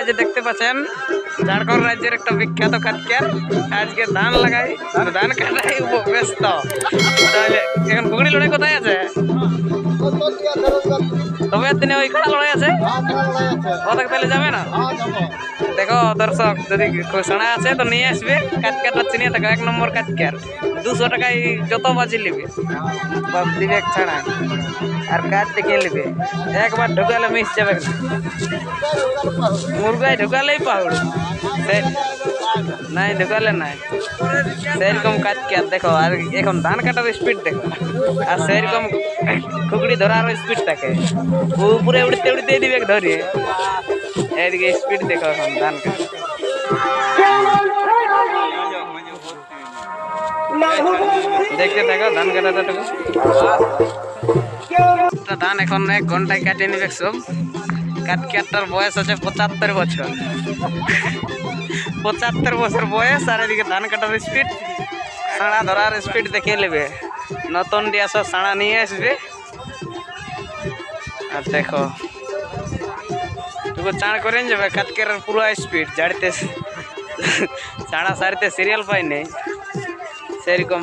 যে দেখতে পাচ্ছেন ঝাড়খণ্ড রাজ্যের একটা বিখ্যাত কাটকের আজকে ধান লাগাই ধান কাটাই ব্যস্ত। তাহলে এখন ঘুগড়ি লড়াই কোথায় আছে? তবে দিনে ওই খেলা লড়াই আছে, ওদের তাহলে যাবে না? দেখো দর্শক, যদি সোনা আছে তো নিয়ে আসবে। কাটকেটা চিনিয়ে থাকো, 1 নম্বর কাটকের 200 টাকায় যত বাজি নিবে দিবে ছাড়া, আর কাজ দেখিয়ে নিবে। একবার ঢুকালে মিস যাবে না, মুরগায় ঢুকালেই পাউড় নাই, ঢুকালে নাই। সেরকম কাজ কি আর দেখো, আর এখন ধান কাটার স্পিড দেখো, আর সেরকম খুকড়ি ধরার স্পিড থাকে, উপরে উড়তে উড়তে দিবে ধরিয়ে। এদিকে স্পিড দেখো এখন ধান কাটা। দেখতে থাকো ধান কাটাটা। ধান এখন 1 ঘন্টায় কাটিয়ে নিবে সব। কাটকেটার বয়স আছে 75 বছর। 75 বছর বয়স, আর এদিকে ধান কাটার স্পিড, সাড়া ধরার স্পিড দেখিয়ে নেবে। নতুন দিয়া সব সাড়া নিয়ে আসবে। আর দেখো তুই চাঁড় করে যাবে, কাটকের পুরো স্পিড ঝাড়তে, সাড়া সারিতে সিরিয়াল পাই নেই সেরকম।